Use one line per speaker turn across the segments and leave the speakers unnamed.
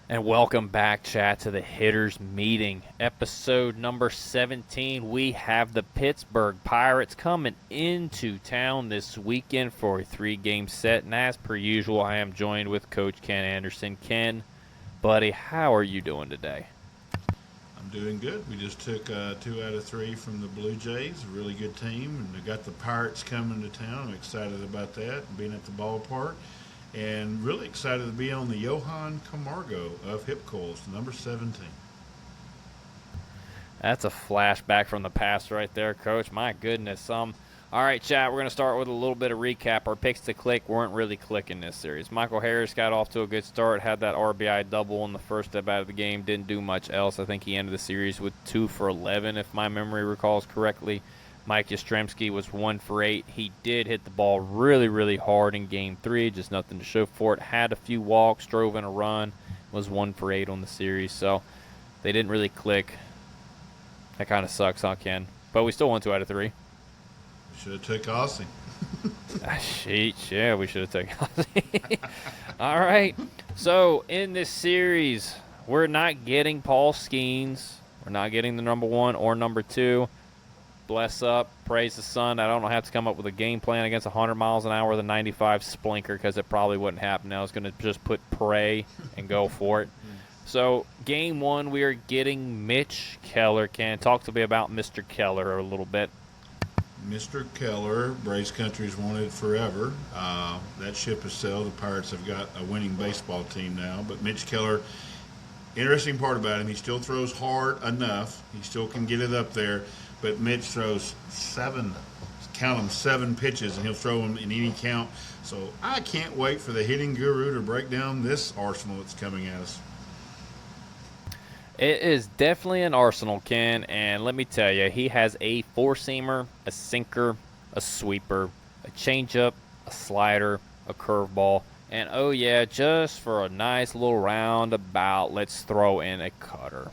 And welcome back, chat, to the Hitters Meeting, episode number 17. We have the Pittsburgh Pirates coming into town this weekend for a 3-game set. And as per usual, I am joined with Coach Ken Anderson. Ken, buddy, how are you doing today?
I'm doing good. We just took 2 out of 3 from the Blue Jays, a really good team, and we got the Pirates coming to town. I'm excited about that, being at the ballpark, and really excited to be on the Johan Camargo of Hip Coils, number 17.
That's a flashback from the past right there, Coach. My goodness. All right, chat, we're going to start with a little bit of recap. Our picks to click weren't really clicking this series. Michael Harris got off to a good start, had that RBI double in the first step out of the game, didn't do much else. I think he ended the series with 2 for 11, if my memory recalls correctly. Mike Yastrzemski was 1 for 8. He did hit the ball really, really hard in Game 3, just nothing to show for it. Had a few walks, drove in a run, was 1 for 8 on the series. So they didn't really click. That kind of sucks, huh, Ken? But we still won 2 out of 3.
We should have took Aussie.
Sheesh, yeah, we should have taken Ozzy. All right. So in this series, we're not getting Paul Skeens. We're not getting the number 1 or number 2. Bless up, praise the sun. I don't have to come up with a game plan against 100 miles an hour with a 95 Splinker because it probably wouldn't happen. I was going to just put pray and go for it. So game 1, we are getting Mitch Keller. Can talk to me about Mr. Keller a little bit.
Mr. Keller, Braves Country's wanted forever. That ship has sailed. The Pirates have got a winning baseball team now. But Mitch Keller, interesting part about him, he still throws hard enough. He still can get it up there. But Mitch throws 7 pitches, and he'll throw them in any count. So I can't wait for the hitting guru to break down this arsenal that's coming at us.
It is definitely an arsenal, Ken, and let me tell you, he has a four-seamer, a sinker, a sweeper, a changeup, a slider, a curveball, and oh yeah, just for a nice little roundabout, let's throw in a cutter.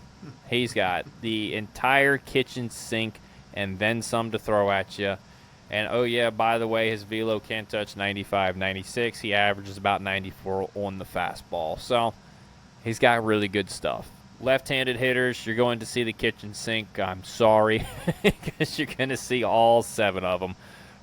He's got the entire kitchen sink and then some to throw at you. And oh yeah, by the way, his velo can't touch 95, 96. He averages about 94 on the fastball. So he's got really good stuff. Left-handed hitters, you're going to see the kitchen sink. I'm sorry, because you're going to see all 7 of them.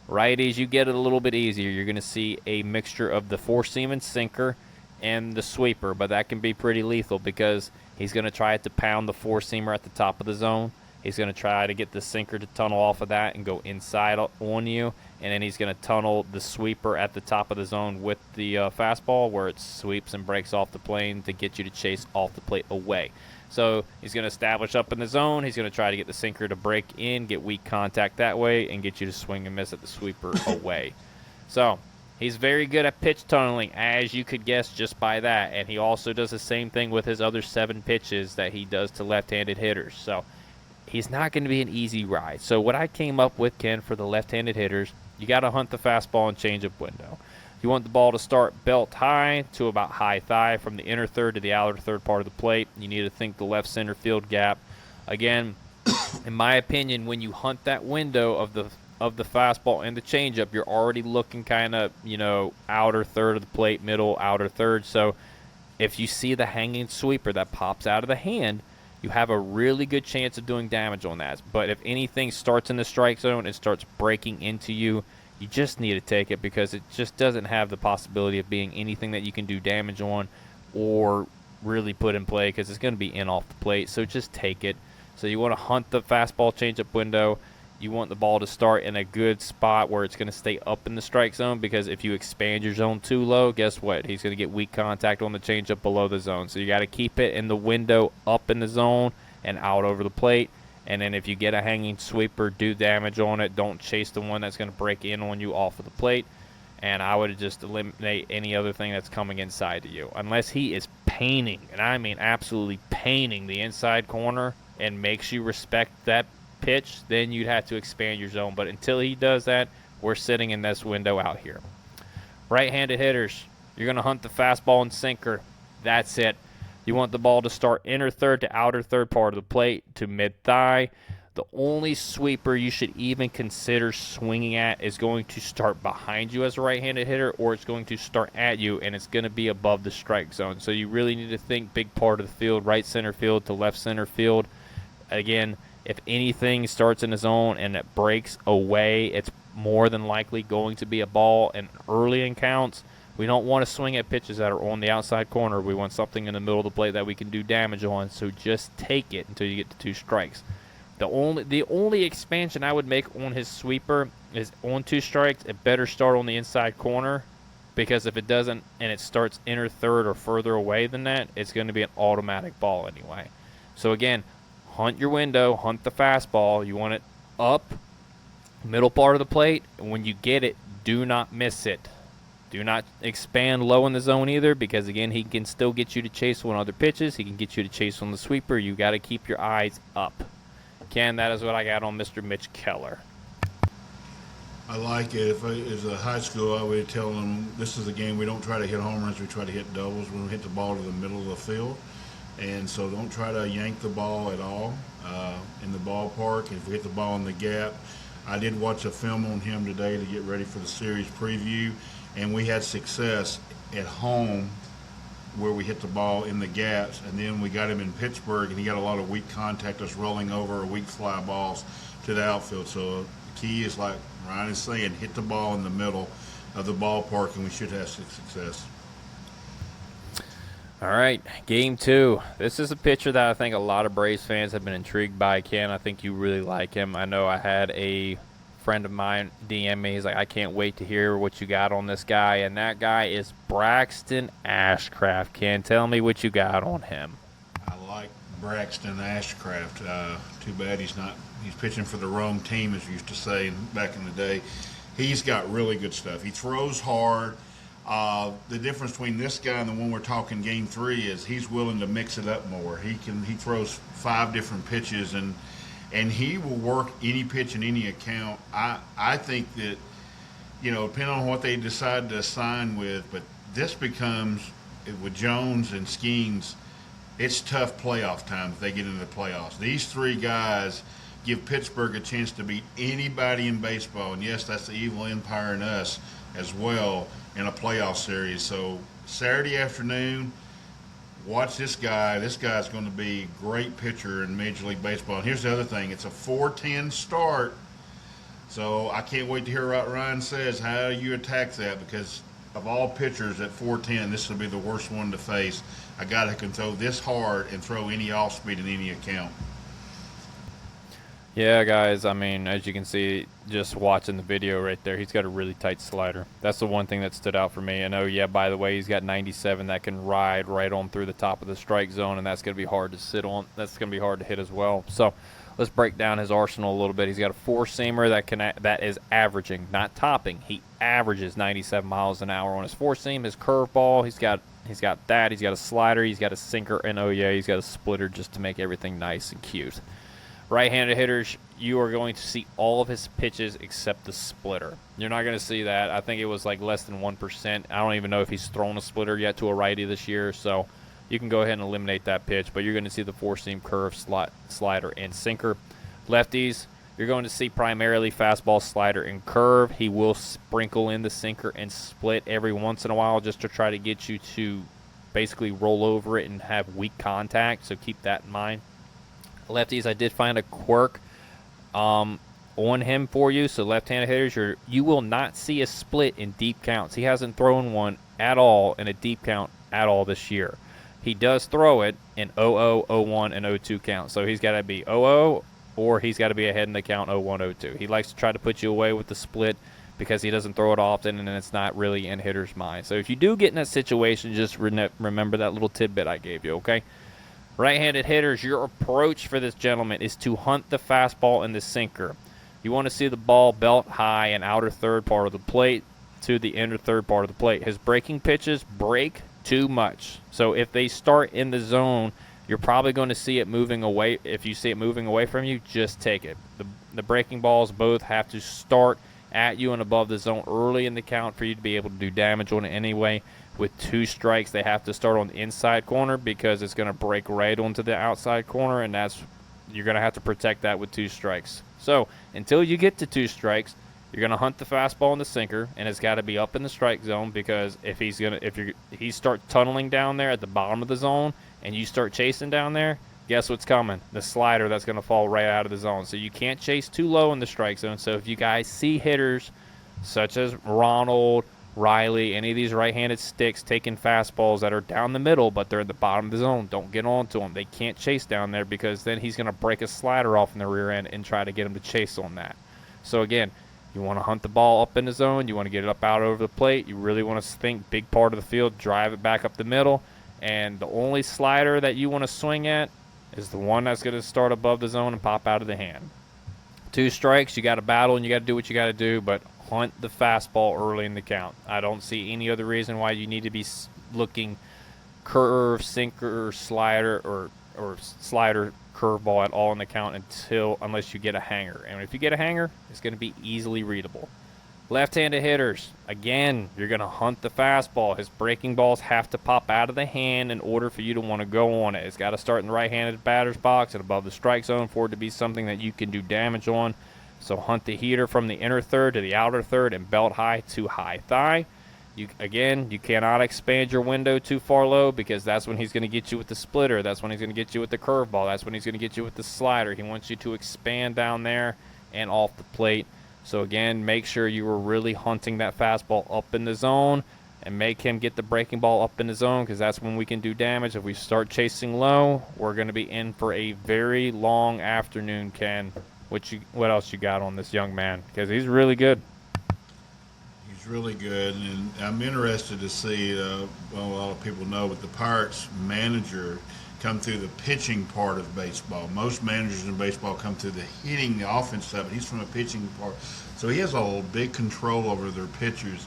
Righties, you get it a little bit easier. You're going to see a mixture of the four-seam and sinker and the sweeper, but that can be pretty lethal because he's going to try to pound the four-seamer at the top of the zone. He's going to try to get the sinker to tunnel off of that and go inside on you, and then he's going to tunnel the sweeper at the top of the zone with the fastball where it sweeps and breaks off the plane to get you to chase off the plate away. So he's going to establish up in the zone. He's going to try to get the sinker to break in, get weak contact that way, and get you to swing and miss at the sweeper away. So he's very good at pitch tunneling, as you could guess just by that. And he also does the same thing with his other 7 pitches that he does to left-handed hitters. So he's not going to be an easy ride. So what I came up with, Ken, for the left-handed hitters, you got to hunt the fastball and changeup window. You want the ball to start belt high to about high thigh from the inner third to the outer third part of the plate. You need to think the left center field gap. Again, in my opinion, when you hunt that window of the fastball and the changeup, you're already looking kind of, outer third of the plate, middle, outer third. So if you see the hanging sweeper that pops out of the hand, you have a really good chance of doing damage on that. But if anything starts in the strike zone and starts breaking into you, you just need to take it because it just doesn't have the possibility of being anything that you can do damage on or really put in play because it's going to be in off the plate. So just take it. So you want to hunt the fastball changeup window. You want the ball to start in a good spot where it's going to stay up in the strike zone because if you expand your zone too low, guess what? He's going to get weak contact on the changeup below the zone. So you got to keep it in the window up in the zone and out over the plate. And then if you get a hanging sweeper, do damage on it. Don't chase the one that's going to break in on you off of the plate. And I would just eliminate any other thing that's coming inside to you. Unless he is painting, and I mean absolutely painting the inside corner and makes you respect that pitch, then you'd have to expand your zone. But until he does that, we're sitting in this window out here. Right-handed hitters, you're going to hunt the fastball and sinker. That's it. You want the ball to start inner third to outer third part of the plate to mid-thigh. The only sweeper you should even consider swinging at is going to start behind you as a right-handed hitter, or it's going to start at you, and it's going to be above the strike zone. So you really need to think big part of the field, right center field to left center field. Again, if anything starts in the zone and it breaks away, it's more than likely going to be a ball. And early in counts, we don't want to swing at pitches that are on the outside corner. We want something in the middle of the plate that we can do damage on. So just take it until you get to 2 strikes. The only expansion I would make on his sweeper is on 2 strikes, it better start on the inside corner, because if it doesn't and it starts inner third or further away than that, it's going to be an automatic ball anyway. So again, hunt your window, hunt the fastball. You want it up, middle part of the plate, and when you get it, do not miss it. Do not expand low in the zone either, because again, he can still get you to chase on other pitches. He can get you to chase on the sweeper. You got to keep your eyes up. Ken, that is what I got on Mr. Mitch Keller.
I like it. If I, as a high school, I would tell them this is a game we don't try to hit home runs. We try to hit doubles. We hit the ball to the middle of the field. And so don't try to yank the ball at all in the ballpark. If we hit the ball in the gap, I did watch a film on him today to get ready for the series preview, and we had success at home where we hit the ball in the gaps, and then we got him in Pittsburgh, and he got a lot of weak contact, us rolling over or weak fly balls to the outfield. So the key is, like Ryan is saying, hit the ball in the middle of the ballpark, and we should have success.
All right, game 2. This is a pitcher that I think a lot of Braves fans have been intrigued by. Ken, I think you really like him. I know I had a friend of mine DM me. He's like, I can't wait to hear what you got on this guy. And that guy is Braxton Ashcraft. Ken, tell me what you got on him.
I like Braxton Ashcraft. Too bad he's pitching for the wrong team, as we used to say back in the day. He's got really good stuff. He throws hard. The difference between this guy and the one we're talking game 3 is he's willing to mix it up more. He throws 5 different pitches, and he will work any pitch in any account. I think that, depending on what they decide to sign with, but this becomes, with Jones and Skeens, it's tough playoff time if they get into the playoffs. These 3 guys give Pittsburgh a chance to beat anybody in baseball, and yes, that's the evil empire in us as well in a playoff series. So Saturday afternoon, watch this guy. This guy's going to be a great pitcher in Major League Baseball. And here's the other thing. It's a 4-10 start. So I can't wait to hear what Ryan says, how you attack that, because of all pitchers at 4-10, this will be the worst one to face. A guy that can throw this hard and throw any off-speed in any account.
Yeah, guys, I mean, as you can see, just watching the video right there, he's got a really tight slider. That's the one thing that stood out for me. And, oh, yeah, by the way, he's got 97 that can ride right on through the top of the strike zone, and that's going to be hard to sit on. That's going to be hard to hit as well. So let's break down his arsenal a little bit. He's got a 4-seamer that is averaging, not topping. He averages 97 miles an hour on his 4-seam. His curveball, he's got that. He's got a slider. He's got a sinker. And, oh, yeah, he's got a splitter just to make everything nice and cute. Right-handed hitters, you are going to see all of his pitches except the splitter. You're not going to see that. I think it was like less than 1%. I don't even know if he's thrown a splitter yet to a righty this year, so you can go ahead and eliminate that pitch, but you're going to see the 4-seam curve, slider, and sinker. Lefties, you're going to see primarily fastball, slider, and curve. He will sprinkle in the sinker and split every once in a while just to try to get you to basically roll over it and have weak contact, so keep that in mind. Lefties, I did find a quirk on him for you. So left-handed hitters, you will not see a split in deep counts. He hasn't thrown one at all in a deep count at all this year. He does throw it in 0-0, 0-1, and 0-2 counts. So he's got to be 0-0 or he's got to be ahead in the count 0-1, 0-2. He likes to try to put you away with the split because he doesn't throw it often and it's not really in hitter's mind. So if you do get in that situation, just remember that little tidbit I gave you, okay? Right-handed hitters, your approach for this gentleman is to hunt the fastball and the sinker. You want to see the ball belt high and outer third part of the plate to the inner third part of the plate. His breaking pitches break too much. So if they start in the zone, you're probably going to see it moving away. If you see it moving away from you, just take it. The breaking balls both have to start at you and above the zone early in the count for you to be able to do damage on it anyway. With 2 strikes, they have to start on the inside corner because it's going to break right onto the outside corner, and that's you're going to have to protect that with 2 strikes. So until you get to 2 strikes, you're going to hunt the fastball and the sinker, and it's got to be up in the strike zone, because if he starts tunneling down there at the bottom of the zone and you start chasing down there, guess what's coming? The slider that's going to fall right out of the zone. So you can't chase too low in the strike zone. So if you guys see hitters such as Ronald, Riley, any of these right-handed sticks taking fastballs that are down the middle, but they're at the bottom of the zone, don't get on to them. They can't chase down there, because then he's going to break a slider off in the rear end and try to get him to chase on that. So again, you want to hunt the ball up in the zone. You want to get it up out over the plate. You really want to think big part of the field, drive it back up the middle. And the only slider that you want to swing at is the one that's going to start above the zone and pop out of the hand. 2 strikes, you got to battle and you got to do what you got to do, but hunt the fastball early in the count. I don't see any other reason why you need to be looking curve, sinker, slider, or slider, curveball at all in the count unless you get a hanger. And if you get a hanger, it's going to be easily readable. Left-handed hitters, again, you're going to hunt the fastball. His breaking balls have to pop out of the hand in order for you to want to go on it. It's got to start in the right-handed batter's box and above the strike zone for it to be something that you can do damage on. So hunt the heater from the inner third to the outer third and belt high to high thigh. You cannot expand your window too far low, because that's when he's going to get you with the splitter. That's when he's going to get you with the curveball. That's when he's going to get you with the slider. He wants you to expand down there and off the plate. So again, make sure you are really hunting that fastball up in the zone and make him get the breaking ball up in the zone, because that's when we can do damage. If we start chasing low, we're going to be in for a very long afternoon, Ken. What else you got on this young man? Because he's really good.
He's really good, and I'm interested to see, a lot of people know, but the Pirates manager come through the pitching part of baseball. Most managers in baseball come through the hitting, the offense stuff, but he's from a pitching part. So he has a big control over their pitchers,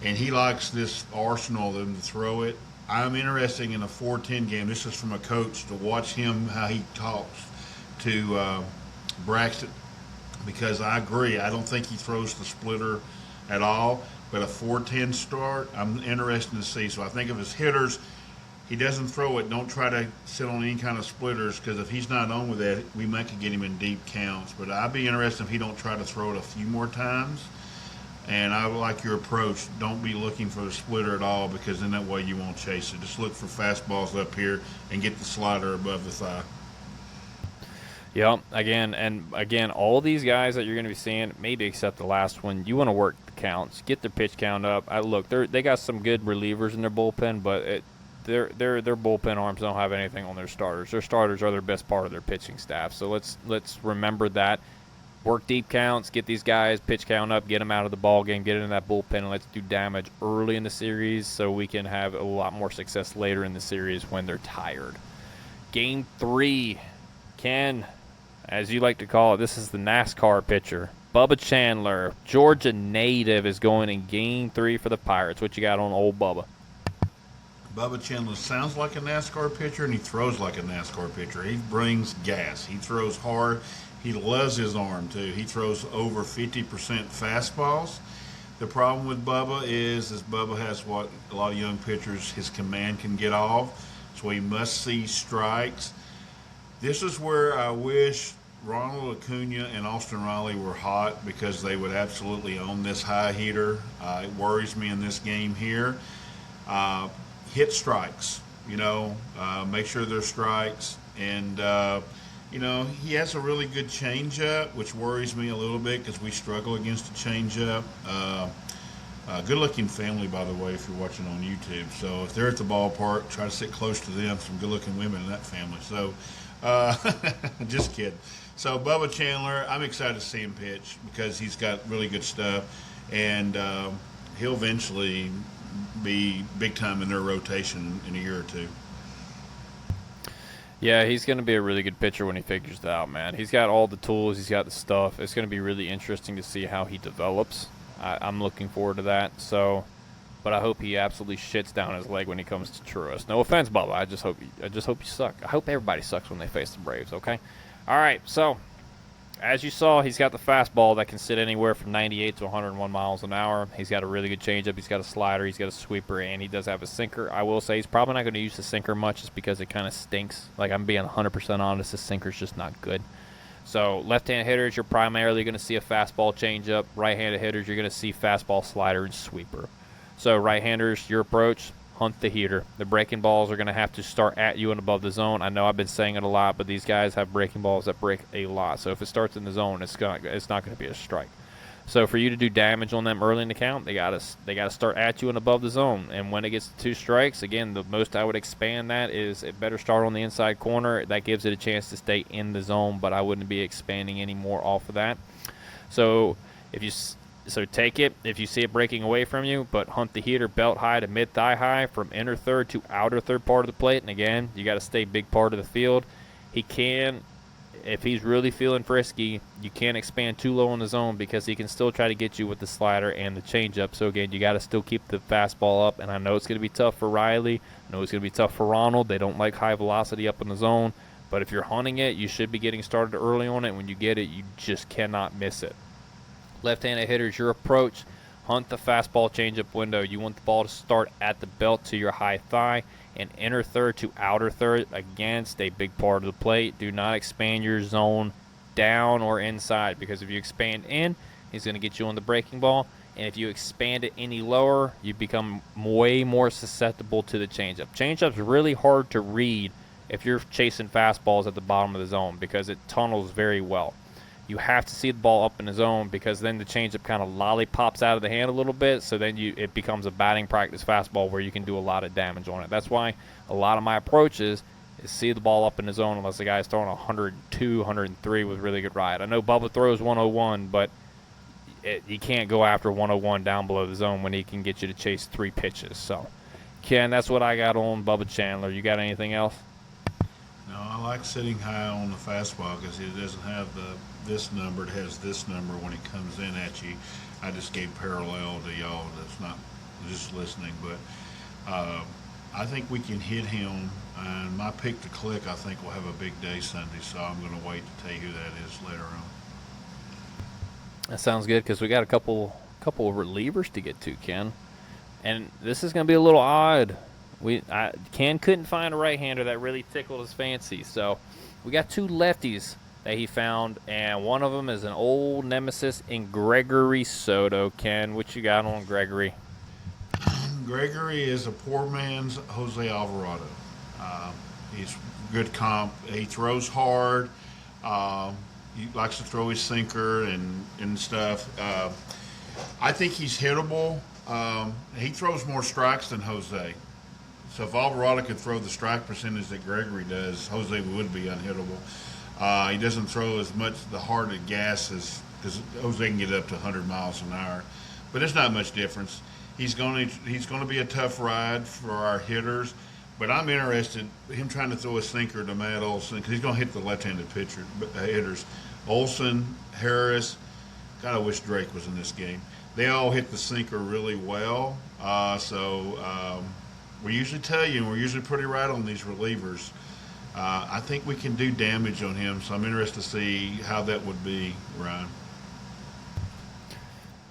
and he likes this arsenal of them to throw it. I'm interested in a 4-10 game. This is from a coach, to watch him, how he talks to Braxton, because I agree. I don't think he throws the splitter at all, but a 4-10 start, I'm interested to see. So I think of his hitters, he doesn't throw it. Don't try to sit on any kind of splitters, because if he's not on with that, we might could get him in deep counts. But I'd be interested if he don't try to throw it a few more times. And I like your approach. Don't be looking for the splitter at all, because in that way you won't chase it. Just look for fastballs up here and get the slider above the thigh.
Yep. Again, all these guys that you're going to be seeing, maybe except the last one, you want to work the counts, get their pitch count up. They got some good relievers in their bullpen, but their bullpen arms don't have anything on their starters. Their starters are their best part of their pitching staff. So let's remember that. Work deep counts, get these guys pitch count up, get them out of the ball game, get in that bullpen, and let's do damage early in the series so we can have a lot more success later in the series when they're tired. Game 3, Ken, as you like to call it, this is the NASCAR pitcher. Bubba Chandler, Georgia native, is going in Game 3 for the Pirates. What you got on old Bubba?
Bubba Chandler sounds like a NASCAR pitcher, and he throws like a NASCAR pitcher. He brings gas. He throws hard. He loves his arm, too. He throws over 50% fastballs. The problem with Bubba is Bubba has what a lot of young pitchers, his command can get off, so he must see strikes. This is where I wish Ronald Acuna and Austin Riley were hot, because they would absolutely own this high heater. It worries me in this game here. Hit strikes, make sure they're strikes. And, he has a really good changeup, which worries me a little bit, because we struggle against a changeup. Good-looking family, by the way, if you're watching on YouTube. So if they're at the ballpark, try to sit close to them. Some good-looking women in that family. So just kidding. So Bubba Chandler, I'm excited to see him pitch, because he's got really good stuff, and he'll eventually be big time in their rotation in a year or two.
Yeah, he's going to be a really good pitcher when he figures it out, man. He's got all the tools. He's got the stuff. It's going to be really interesting to see how he develops. I'm looking forward to that. But I hope he absolutely shits down his leg when he comes to Truist. No offense, Bubba. I just hope you suck. I hope everybody sucks when they face the Braves, okay? All right, so as you saw, he's got the fastball that can sit anywhere from 98 to 101 miles an hour. He's got a really good changeup. He's got a slider. He's got a sweeper, and he does have a sinker. I will say he's probably not going to use the sinker much just because it kind of stinks. Like, I'm being 100% honest, the sinker's just not good. So left-handed hitters, you're primarily going to see a fastball changeup. Right-handed hitters, you're going to see fastball, slider, and sweeper. So right-handers, your approach, hunt the heater. The breaking balls are going to have to start at you and above the zone. I know I've been saying it a lot, but these guys have breaking balls that break a lot. So if it starts in the zone, it's not going to be a strike. So for you to do damage on them early in the count, they got to start at you and above the zone. And when it gets to 2 strikes, again, the most I would expand that is it better start on the inside corner. That gives it a chance to stay in the zone, but I wouldn't be expanding any more off of that. So take it if you see it breaking away from you, but hunt the heater belt high to mid thigh high from inner third to outer third part of the plate. And again, you got to stay big part of the field. He can, if he's really feeling frisky, you can't expand too low in the zone because he can still try to get you with the slider and the changeup. So again, you got to still keep the fastball up. And I know it's going to be tough for Riley. I know it's going to be tough for Ronald. They don't like high velocity up in the zone. But if you're hunting it, you should be getting started early on it. When you get it, you just cannot miss it. Left-handed hitters, your approach, hunt the fastball changeup window. You want the ball to start at the belt to your high thigh and inner third to outer third. Again, stay big part of the plate. Do not expand your zone down or inside because if you expand in, he's going to get you on the breaking ball. And if you expand it any lower, you become way more susceptible to the changeup. Changeup's really hard to read if you're chasing fastballs at the bottom of the zone because it tunnels very well. You have to see the ball up in the zone because then the changeup kind of lollipops out of the hand a little bit, so then it becomes a batting practice fastball where you can do a lot of damage on it. That's why a lot of my approaches is see the ball up in the zone unless the guy's throwing 102, 103 with really good ride. I know Bubba throws 101, but you can't go after 101 down below the zone when he can get you to chase 3 pitches. So, Ken, that's what I got on Bubba Chandler. You got anything else?
No, I like sitting high on the fastball because it doesn't have this number. It has this number when it comes in at you. I just gave parallel to y'all that's not just listening, but I think we can hit him. And my pick to click, I think, will have a big day Sunday, so I'm going to wait to tell you who that is later on.
That sounds good because we got a couple of relievers to get to, Ken. And this is going to be a little odd. Ken couldn't find a right-hander that really tickled his fancy, so we got 2 lefties that he found, and one of them is an old nemesis in Gregory Soto. Ken, what you got on Gregory?
Gregory is a poor man's Jose Alvarado. He's good comp. He throws hard. He likes to throw his sinker and stuff. I think he's hittable. He throws more strikes than Jose. So if Alvarado could throw the strike percentage that Gregory does, Jose would be unhittable. He doesn't throw as much the hard at gas as because Jose can get up to 100 miles an hour, but it's not much difference. He's going to be a tough ride for our hitters, but I'm interested in him trying to throw a sinker to Matt Olson because he's going to hit the left-handed hitters. Olson, Harris. God, I wish Drake was in this game. They all hit the sinker really well, we usually tell you, and we're usually pretty right on these relievers. I think we can do damage on him, so I'm interested to see how that would be, Ryan.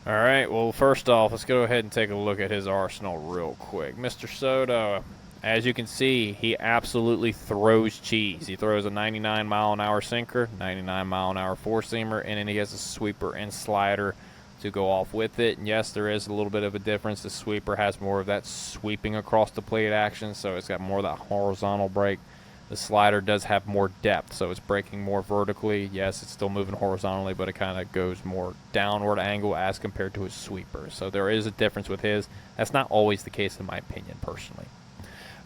All right, well, first off, let's go ahead and take a look at his arsenal real quick. Mr. Soto, as you can see, he absolutely throws cheese. He throws a 99-mile-an-hour sinker, 99-mile-an-hour four-seamer, and then he has a sweeper and slider to go off with it. And yes, there is a little bit of a difference. The sweeper has more of that sweeping across the plate action, so it's got more of that horizontal break. The slider does have more depth, so it's breaking more vertically. Yes, it's still moving horizontally, but it kind of goes more downward angle as compared to his sweeper. So there is a difference with his. That's not always the case in my opinion, personally.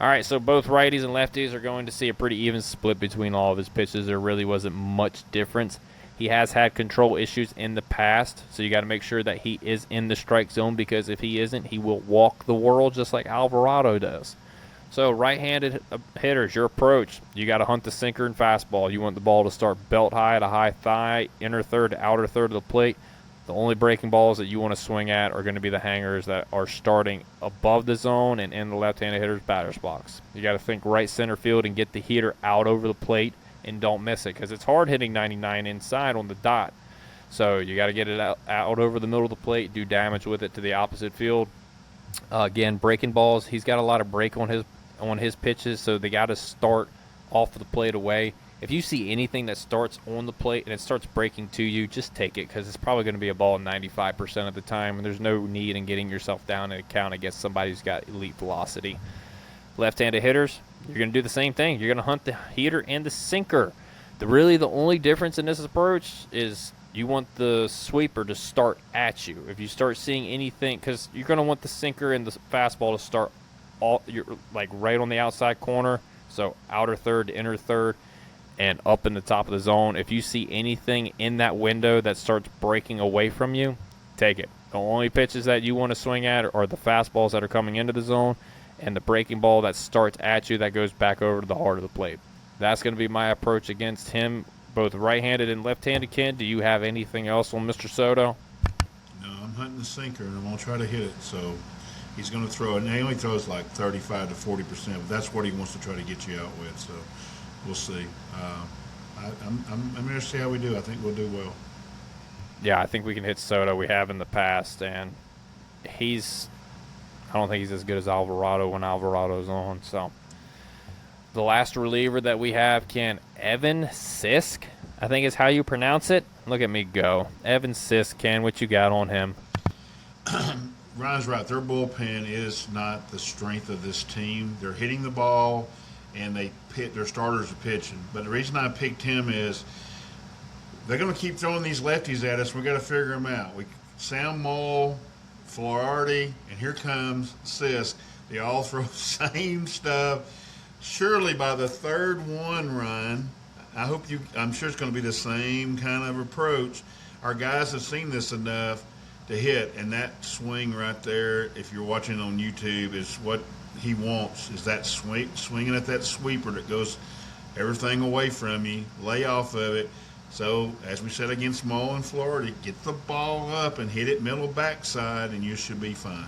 All right, so both righties and lefties are going to see a pretty even split between all of his pitches. There really wasn't much difference. He has had control issues in the past, so you got to make sure that he is in the strike zone, because if he isn't, he will walk the world just like Alvarado does. So right-handed hitters, your approach, you got to hunt the sinker and fastball. You want the ball to start belt high to high thigh, inner third to outer third of the plate. The only breaking balls that you want to swing at are going to be the hangers that are starting above the zone and in the left-handed hitter's batter's box. You got to think right center field and get the heater out over the plate and don't miss it, because it's hard hitting 99 inside on the dot. So you got to get it out over the middle of the plate, do damage with it to the opposite field. Again, breaking balls, he's got a lot of break on his pitches, so they got to start off the plate away. If you see anything that starts on the plate and it starts breaking to you, just take it, because it's probably going to be a ball 95% of the time, and there's no need in getting yourself down in a count against somebody who's got elite velocity. Left-handed hitters, you're going to do the same thing. You're going to hunt the heater and the sinker. The only difference in this approach is you want the sweeper to start at you. If you start seeing anything, because you're going to want the sinker and the fastball to start you're like right on the outside corner, so outer third to inner third, and up in the top of the zone. If you see anything in that window that starts breaking away from you, take it. The only pitches that you want to swing at are the fastballs that are coming into the zone and the breaking ball that starts at you that goes back over to the heart of the plate. That's going to be my approach against him, both right-handed and left-handed. Ken, do you have anything else on Mr. Soto?
No, I'm hunting the sinker, and I'm going to try to hit it. So he's going to throw it. And he only throws like 35 to 40%, but that's what he wants to try to get you out with. So we'll see. I'm going to see how we do. I think we'll do well.
Yeah, I think we can hit Soto. We have in the past, and I don't think he's as good as Alvarado when Alvarado's on. So the last reliever that we have, Ken, Evan Sisk, I think is how you pronounce it. Look at me go. Evan Sisk, Ken, what you got on him?
Ryan's right. Their bullpen is not the strength of this team. They're hitting the ball, and their starters are pitching. But the reason I picked him is they're going to keep throwing these lefties at us. We got to figure them out. Sam Moll, Flaherty, and here comes Sisk. They all throw the same stuff. Surely by the third one, Ryan, I'm sure it's going to be the same kind of approach. Our guys have seen this enough to hit, and that swing right there, if you're watching on YouTube, is what he wants, is that swinging at that sweeper that goes everything away from you, lay off of it. So, as we said against Moll and Florida, get the ball up and hit it middle backside, and you should be fine.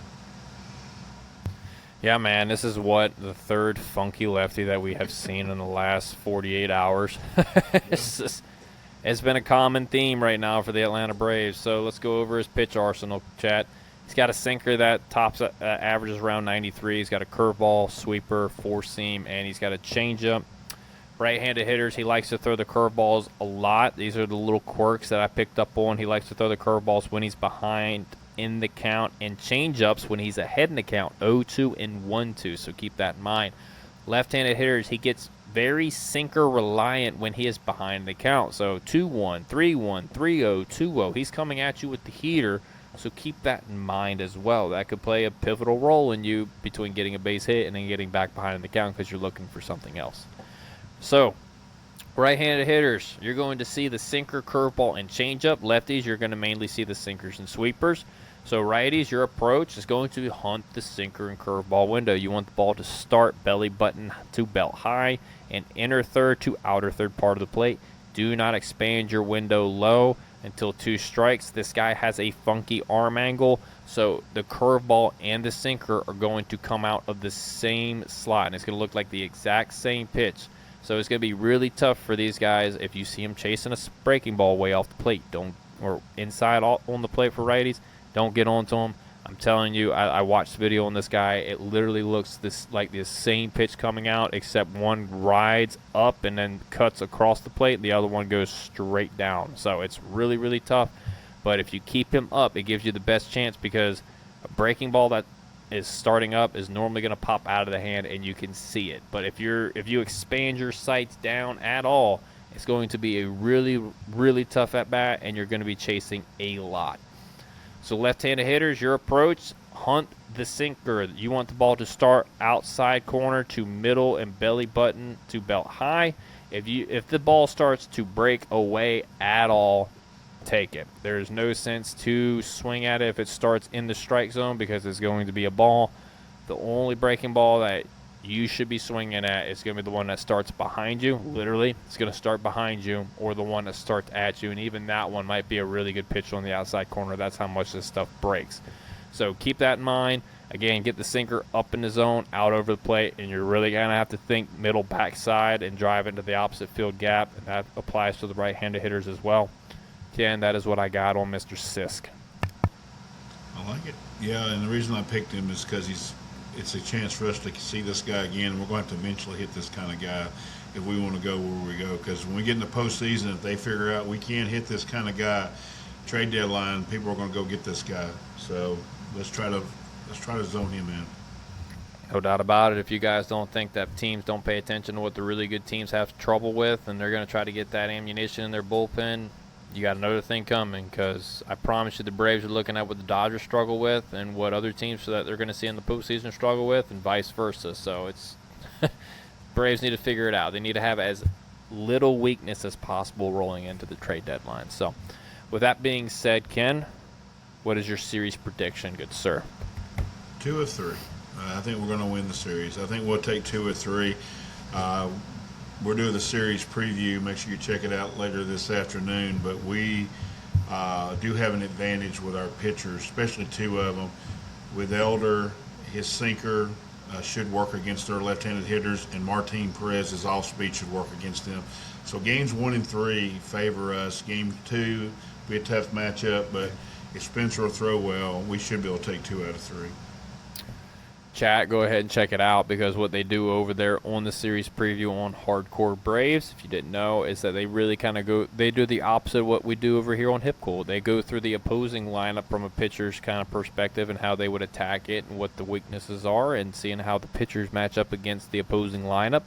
Yeah, man, this is the third funky lefty that we have seen in the last 48 hours. It's been a common theme right now for the Atlanta Braves. So let's go over his pitch arsenal, chat. He's got a sinker that tops averages around 93. He's got a curveball, sweeper, four-seam, and he's got a changeup. Right-handed hitters, he likes to throw the curveballs a lot. These are the little quirks that I picked up on. He likes to throw the curveballs when he's behind in the count, and changeups when he's ahead in the count, 0-2 and 1-2. So keep that in mind. Left-handed hitters, he gets very sinker reliant when he is behind the count. So 2-1, 3-1, 3-0, 2-0. He's coming at you with the heater, so keep that in mind as well. That could play a pivotal role in you between getting a base hit and then getting back behind in the count because you're looking for something else. So right-handed hitters, you're going to see the sinker, curveball, and changeup. Lefties, you're going to mainly see the sinkers and sweepers. So righties, your approach is going to hunt the sinker and curveball window. You want the ball to start belly button to belt high and inner third to outer third part of the plate. Do not expand your window low until 2 strikes. This guy has a funky arm angle, so the curveball and the sinker are going to come out of the same slot, and it's going to look like the exact same pitch. So it's going to be really tough for these guys if you see them chasing a breaking ball way off the plate. Or inside on the plate for righties. Don't get onto him. I'm telling you, I watched the video on this guy. It literally looks like the same pitch coming out, except one rides up and then cuts across the plate, and the other one goes straight down. So it's really, really tough. But if you keep him up, it gives you the best chance, because a breaking ball that is starting up is normally going to pop out of the hand, and you can see it. But if you expand your sights down at all, it's going to be a really, really tough at bat, and you're going to be chasing a lot. So left-handed hitters, your approach, hunt the sinker. You want the ball to start outside corner to middle and belly button to belt high. If the ball starts to break away at all, take it. There's no sense to swing at it if it starts in the strike zone, because it's going to be a ball. The only breaking ball that you should be swinging at is going to be the one that starts behind you. Literally, it's going to start behind you, or the one that starts at you, and even that one might be a really good pitch on the outside corner. That's how much this stuff breaks. So keep that in mind. Again, get the sinker up in the zone, out over the plate, and you're really going to have to think middle backside and drive into the opposite field gap, and that applies to the right-handed hitters as well. Ken, that is what I got on Mr. Sisk.
I like it. Yeah, and the reason I picked him is because it's a chance for us to see this guy again, and we're going to have to eventually hit this kind of guy if we want to go where we go. Because when we get in the postseason, if they figure out we can't hit this kind of guy, trade deadline, people are going to go get this guy. So let's try to zone him in.
No doubt about it. If you guys don't think that teams don't pay attention to what the really good teams have trouble with, and they're going to try to get that ammunition in their bullpen, you got another thing coming, because I promise you the Braves are looking at what the Dodgers struggle with and what other teams that they're going to see in the postseason struggle with, and vice versa. So it's Braves need to figure it out. They need to have as little weakness as possible rolling into the trade deadline. So with that being said, Ken, what is your series prediction, good sir?
2 of 3. I think we're going to win the series. I think we'll take 2 or 3. We're doing the series preview. Make sure you check it out later this afternoon. But we do have an advantage with our pitchers, especially 2 of them. With Elder, his sinker should work against their left-handed hitters, and Martin Perez's off-speed should work against them. So games 1 and 3 favor us. Game 2 be a tough matchup, but if Spencer will throw well, we should be able to take 2 out of 3.
Chat, go ahead and check it out, because what they do over there on the series preview on Hardcore Braves, if you didn't know, is that they really kind of they do the opposite of what we do over here on Hip Cool. They go through the opposing lineup from a pitcher's kind of perspective and how they would attack it and what the weaknesses are, and seeing how the pitchers match up against the opposing lineup.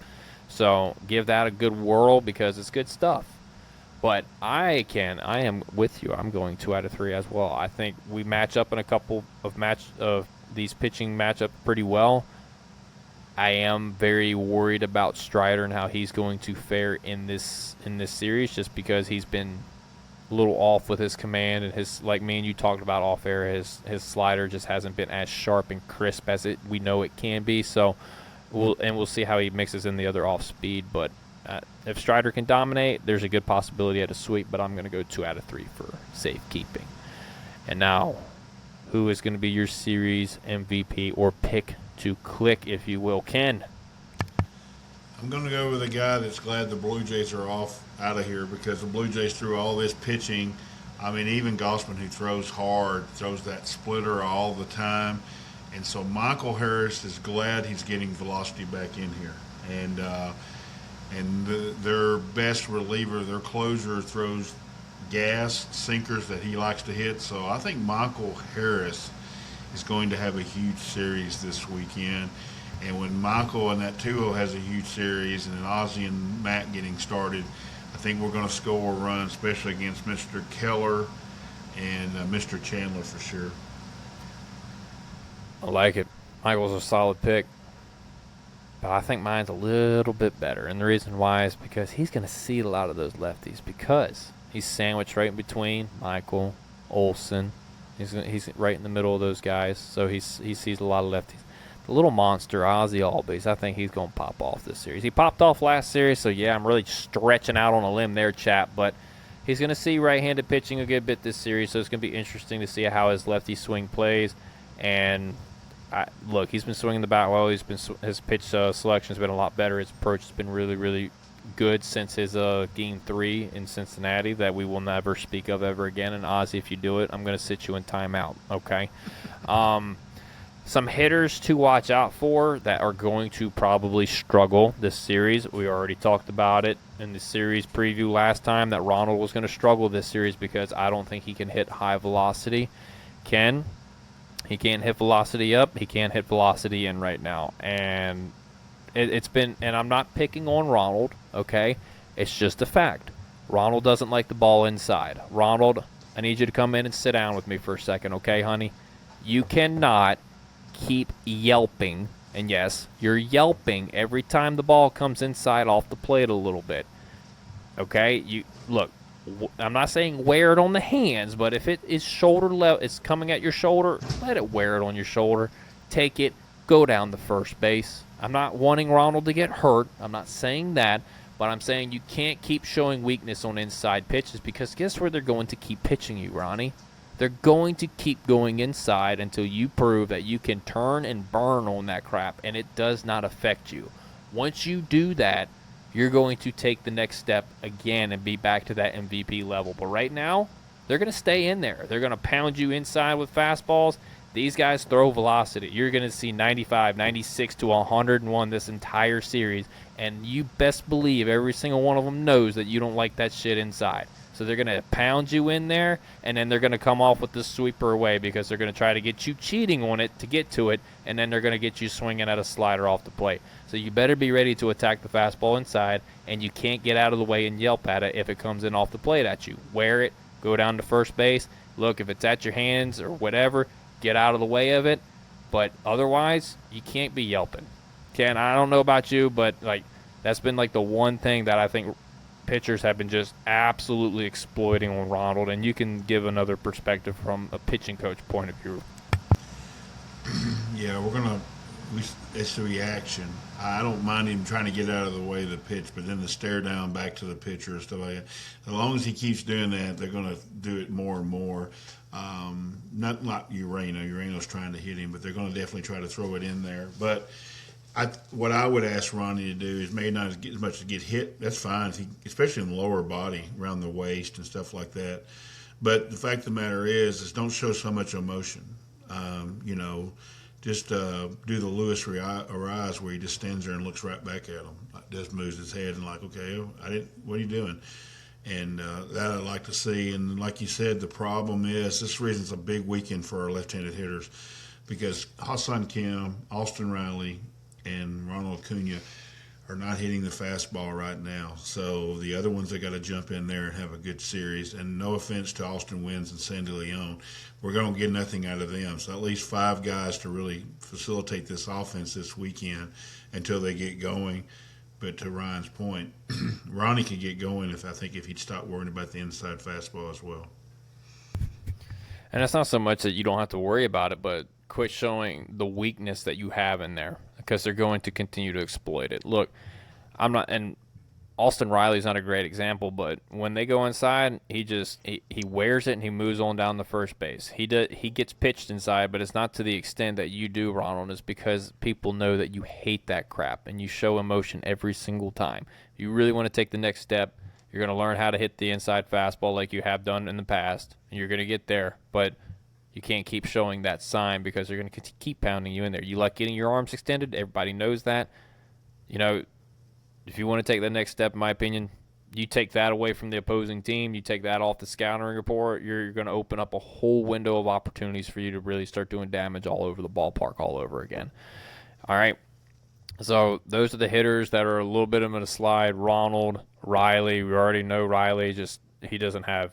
So give that a good whirl, because it's good stuff. But I am with you. I'm going 2 out of 3 as well. I think we match up in a couple of these pitching match up pretty well. I am very worried about Strider and how he's going to fare in this series, just because he's been a little off with his command, and his, like me and you talked about off air, his slider just hasn't been as sharp and crisp as we know it can be. So we'll see how he mixes in the other off speed. But if Strider can dominate, there's a good possibility at a sweep. But I'm going to go 2 out of 3 for safekeeping. And now, who is going to be your series MVP, or pick to click, if you will, Ken?
I'm going to go with a guy that's glad the Blue Jays are out of here, because the Blue Jays threw all this pitching. I mean, even Gossman, who throws hard, throws that splitter all the time. And so Michael Harris is glad he's getting velocity back in here. And their best reliever, their closer, throws gas sinkers that he likes to hit. So I think Michael Harris is going to have a huge series this weekend. And when Michael and that 2-0 has a huge series, and then Ozzie and Matt getting started, I think we're going to score a run, especially against Mr. Keller and Mr. Chandler for sure.
I like it. Michael's a solid pick. But I think mine's a little bit better. And the reason why is because he's going to see a lot of those lefties, because he's sandwiched right in between Michael, Olsen. He's right in the middle of those guys, so he sees a lot of lefties. The little monster, Ozzie Albies, I think he's going to pop off this series. He popped off last series, so yeah, I'm really stretching out on a limb there, chap. But he's going to see right-handed pitching a good bit this series, so it's going to be interesting to see how his lefty swing plays. And look, he's been swinging the bat well. His pitch selection has been a lot better. His approach has been really, really good since his Game 3 in Cincinnati that we will never speak of ever again. And Ozzie, if you do it, I'm going to sit you in timeout, okay? Some hitters to watch out for that are going to probably struggle this series. We already talked about it in the series preview last time that Ronald was going to struggle this series because I don't think he can hit high velocity. He can't hit velocity up. He can't hit velocity in right now. And it's been, and I'm not picking on Ronald, okay? It's just a fact. Ronald doesn't like the ball inside. Ronald, I need you to come in and sit down with me for a second, okay, honey? You cannot keep yelping, and yes, you're yelping every time the ball comes inside off the plate a little bit, okay? Look, I'm not saying wear it on the hands, but if it is shoulder level, it's coming at your shoulder, let it wear it on your shoulder. Take it, go down the first base. I'm not wanting Ronald to get hurt. I'm not saying that, but I'm saying you can't keep showing weakness on inside pitches because guess where they're going to keep pitching you, Ronnie? They're going to keep going inside until you prove that you can turn and burn on that crap and it does not affect you. Once you do that, you're going to take the next step again and be back to that MVP level. But right now, they're going to stay in there. They're going to pound you inside with fastballs. These guys throw velocity. You're going to see 95, 96 to 101 this entire series, and you best believe every single one of them knows that you don't like that shit inside. So they're going to pound you in there, and then they're going to come off with the sweeper away because they're going to try to get you cheating on it to get to it, and then they're going to get you swinging at a slider off the plate. So you better be ready to attack the fastball inside, and you can't get out of the way and yelp at it if it comes in off the plate at you. Wear it, go down to first base. Look, if it's at your hands or whatever, get out of the way of it. But otherwise, you can't be yelping. Ken, I don't know about you, but like that's been like the one thing that I think pitchers have been just absolutely exploiting on Ronald, and you can give another perspective from a pitching coach point of view.
Yeah, it's the reaction. I don't mind him trying to get out of the way of the pitch, but then the stare down back to the pitcher and stuff like that. As long as he keeps doing that, they're going to do it more and more. Not like Urano. Urano's trying to hit him, but they're going to definitely try to throw it in there. But what I would ask Ronnie to do is maybe not get as much to get hit. That's fine, especially in the lower body, around the waist and stuff like that. But the fact of the matter is don't show so much emotion. Just do the Luis Ariz where he just stands there and looks right back at him. Just moves his head and like, okay, what are you doing? And that I'd like to see. And like you said, the problem is this reason's a big weekend for our left-handed hitters because Hassan Kim, Austin Riley, and Ronald Acuna are not hitting the fastball right now. So the other ones, they got to jump in there and have a good series. And no offense to Austin Wynns and Sandy Leon, we're going to get nothing out of them. So at least 5 guys to really facilitate this offense this weekend until they get going. But to Ryan's point, Ronnie could get going if he'd stop worrying about the inside fastball as well.
And it's not so much that you don't have to worry about it, but quit showing the weakness that you have in there because they're going to continue to exploit it. Look, and Austin Riley's not a great example, but when they go inside, he wears it and he moves on down the first base. He gets pitched inside, but it's not to the extent that you do, Ronald. It's because people know that you hate that crap and you show emotion every single time. If you really want to take the next step, you're going to learn how to hit the inside fastball like you have done in the past, and you're going to get there, but you can't keep showing that sign because they're going to keep pounding you in there. You like getting your arms extended. Everybody knows that. If you want to take the next step, in my opinion, you take that away from the opposing team. You take that off the scouting report. You're going to open up a whole window of opportunities for you to really start doing damage all over the ballpark all over again. All right. So those are the hitters that are a little bit of a slide. Ronald, Riley. We already know Riley. He doesn't have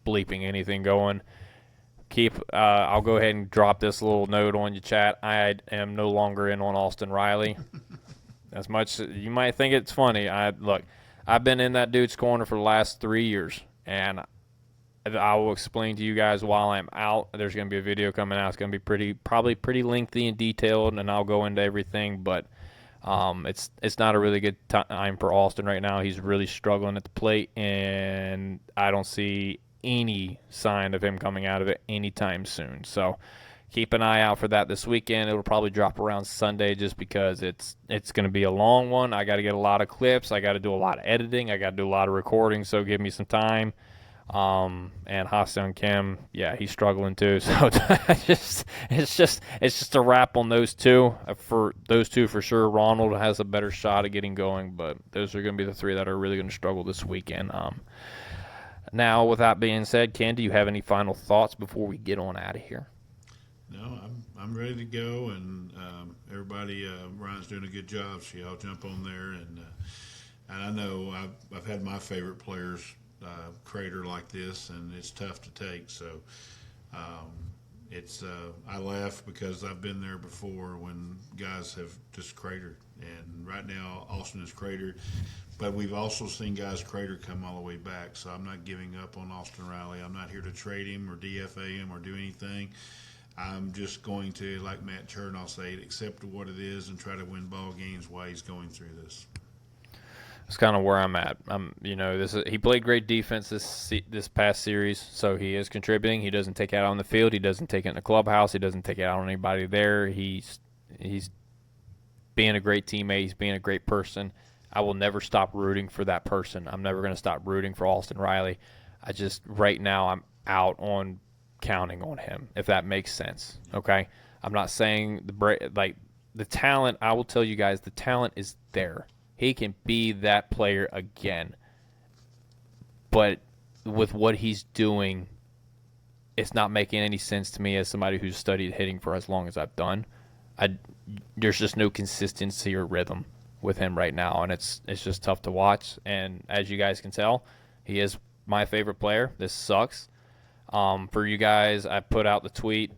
bleeping anything going. I'll go ahead and drop this little note on your chat. I am no longer in on Austin Riley. As much as you might think it's funny, I've been in that dude's corner for the last 3 years, and I will explain to you guys while I'm out. There's going to be a video coming out. It's going to be probably pretty lengthy and detailed, and I'll go into everything. But it's not a really good time for Austin right now. He's really struggling at the plate, and I don't see any sign of him coming out of it anytime soon. So keep an eye out for that this weekend. It'll probably drop around Sunday just because it's going to be a long one. I got to get a lot of clips. I got to do a lot of editing. I got to do a lot of recording, so give me some time. And Hassan Kim, yeah, he's struggling too. So it's just a wrap on those two. For those two, for sure, Ronald has a better shot at getting going, but those are going to be the 3 that are really going to struggle this weekend. Now, with that being said, Ken, do you have any final thoughts before we get on out of here?
No, I'm ready to go, and everybody, Ryan's doing a good job. So y'all jump on there, and I know I've had my favorite players crater like this, and it's tough to take. So I laugh because I've been there before when guys have just cratered, and right now Austin is cratered. But we've also seen guys crater come all the way back. So I'm not giving up on Austin Riley. I'm not here to trade him or DFA him or do anything. I'm just going to, like Matt Chernow said, accept what it is and try to win ball games while he's going through this.
That's kind of where I'm at. He played great defense this past series, so he is contributing. He doesn't take it out on the field. He doesn't take it in the clubhouse. He doesn't take it out on anybody there. He's being a great teammate. He's being a great person. I will never stop rooting for that person. I'm never going to stop rooting for Austin Riley. Right now I'm out on counting on him, if that makes sense. Okay, I'm not saying the talent. I will tell you guys, the talent is there. He can be that player again. But with what he's doing, it's not making any sense to me as somebody who's studied hitting for as long as I've done. There's just no consistency or rhythm with him right now, and it's just tough to watch. And as you guys can tell, he is my favorite player. This sucks. For you guys, I put out the tweet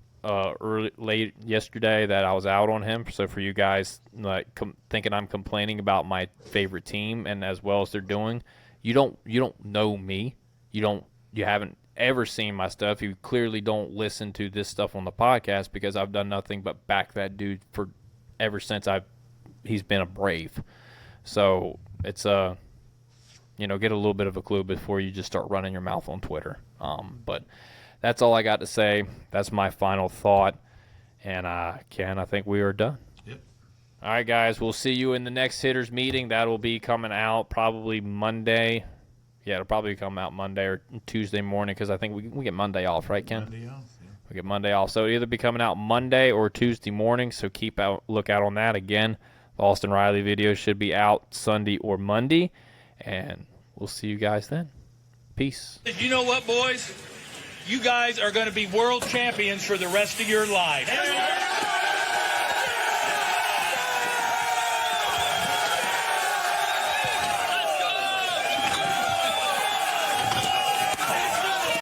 late yesterday that I was out on him. So for you guys thinking I'm complaining about my favorite team and as well as they're doing, you don't know me. You haven't ever seen my stuff. You clearly don't listen to this stuff on the podcast because I've done nothing but back that dude for ever since he's been a Brave. So it's get a little bit of a clue before you just start running your mouth on Twitter. But that's all I got to say. That's my final thought. And, Ken, I think we are done.
Yep.
All right, guys, we'll see you in the next hitters meeting. That'll be coming out probably Monday. Yeah, it'll probably come out Monday or Tuesday morning because I think we get Monday off, right, Ken?
Monday off, yeah.
We get Monday off. So it'll either be coming out Monday or Tuesday morning, so look out on that. Again, the Austin Riley video should be out Sunday or Monday, and we'll see you guys then. Peace.
You know what, boys? You guys are going to be world champions for the rest of your life.